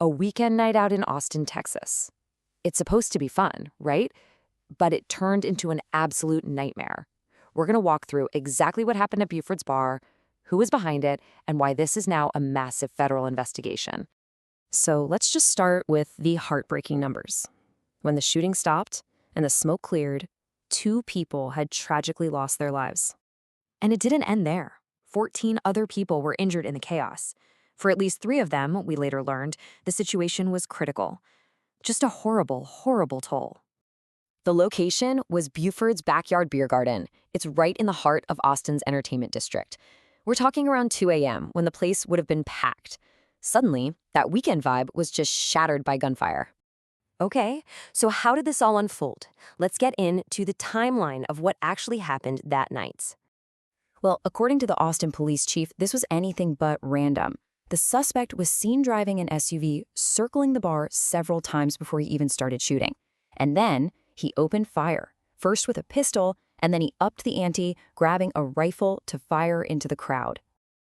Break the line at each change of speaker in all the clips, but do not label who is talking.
a weekend night out in Austin, Texas. It's supposed to be fun, right? But it turned into an absolute nightmare. We're going to walk through exactly what happened at Buford's bar, who was behind it, and why this is now a massive federal investigation.
So let's just start with the heartbreaking numbers. When the shooting stopped and the smoke cleared, 2 people had tragically lost their lives.
And it didn't end there. 14 other people were injured in the chaos. For at least 3 of them, we later learned, the situation was critical. Just a horrible, horrible toll. The location was Buford's backyard beer garden. It's right in the heart of Austin's entertainment district. We're talking around 2 a.m. when the place would have been packed. Suddenly, that weekend vibe was just shattered by gunfire. Okay, so how did this all unfold? Let's get into the timeline of what actually happened that night.
Well, according to the Austin police chief, this was anything but random. The suspect was seen driving an SUV circling the bar several times before he even started shooting. And then he opened fire, first with a pistol, and then he upped the ante, grabbing a rifle to fire into the crowd.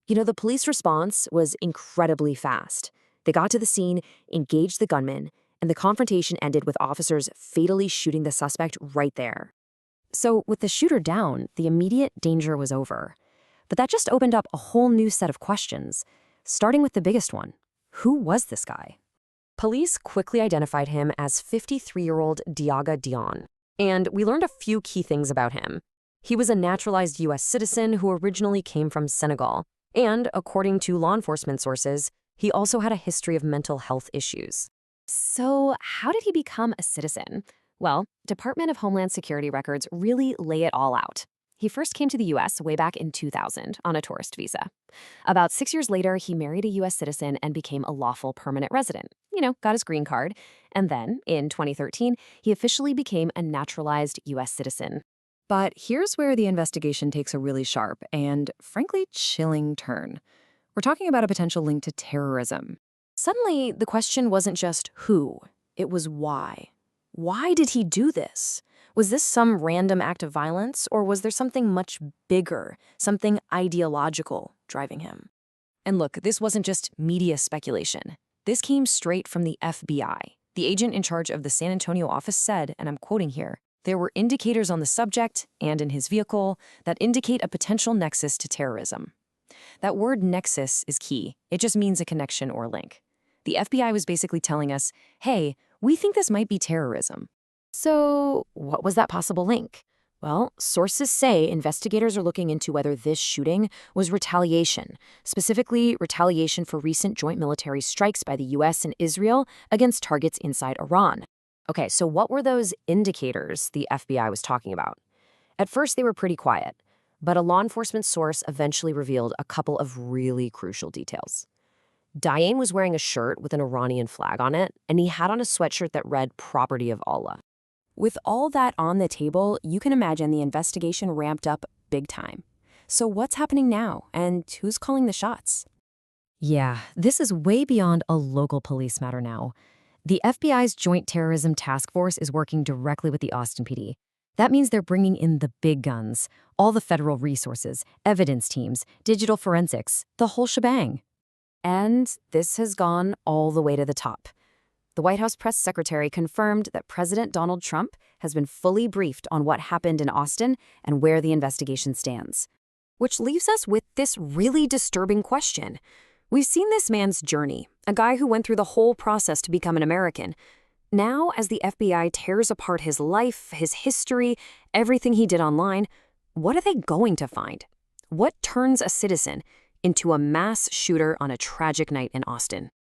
You know, the police response was incredibly fast. They got to the scene, engaged the gunman, and the confrontation ended with officers fatally shooting the suspect right there. So with the shooter down, the immediate danger was over. But that just opened up a whole new set of questions, starting with the biggest one. Who was this guy? Police quickly identified him as 53-year-old Ndiaga Diagne, and we learned a few key things about him. He was a naturalized U.S. citizen who originally came from Senegal, and according to law enforcement sources, he also had a history of mental health issues. So how did he become a citizen? Well, Department of Homeland Security records really lay it all out. He first came to the U.S. way back in 2000 on a tourist visa. About 6 years later, he married a U.S. citizen and became a lawful permanent resident. Got his green card. And then, in 2013, he officially became a naturalized U.S. citizen.
But here's where the investigation takes a really sharp and, frankly, chilling turn. We're talking about a potential link to terrorism.
Suddenly, the question wasn't just who, it was why. Why did he do this? Was this some random act of violence, or was there something much bigger, something ideological driving him? And look, this wasn't just media speculation. This came straight from the FBI. The agent in charge of the San Antonio office said, and I'm quoting here, "There were indicators on the subject and in his vehicle that indicate a potential nexus to terrorism." That word nexus is key. It just means a connection or link. The FBI was basically telling us, hey, we think this might be terrorism. So what was that possible link? Well, sources say investigators are looking into whether this shooting was retaliation, specifically retaliation for recent joint military strikes by the U.S. and Israel against targets inside Iran. Okay, so what were those indicators the FBI was talking about? At first, they were pretty quiet, but a law enforcement source eventually revealed a couple of really crucial details. Diagne was wearing a shirt with an Iranian flag on it, and he had on a sweatshirt that read "Property of Allah." With all that on the table, you can imagine the investigation ramped up big time. So what's happening now, and who's calling the shots?
Yeah, this is way beyond a local police matter now. The FBI's Joint Terrorism Task Force is working directly with the Austin PD. That means they're bringing in the big guns, all the federal resources, evidence teams, digital forensics, the whole shebang.
And this has gone all the way to the top. The White House press secretary confirmed that President Donald Trump has been fully briefed on what happened in Austin and where the investigation stands. Which leaves us with this really disturbing question. We've seen this man's journey, a guy who went through the whole process to become an American. Now, as the FBI tears apart his life, his history, everything he did online, what are they going to find? What turns a citizen into a mass shooter on a tragic night in Austin?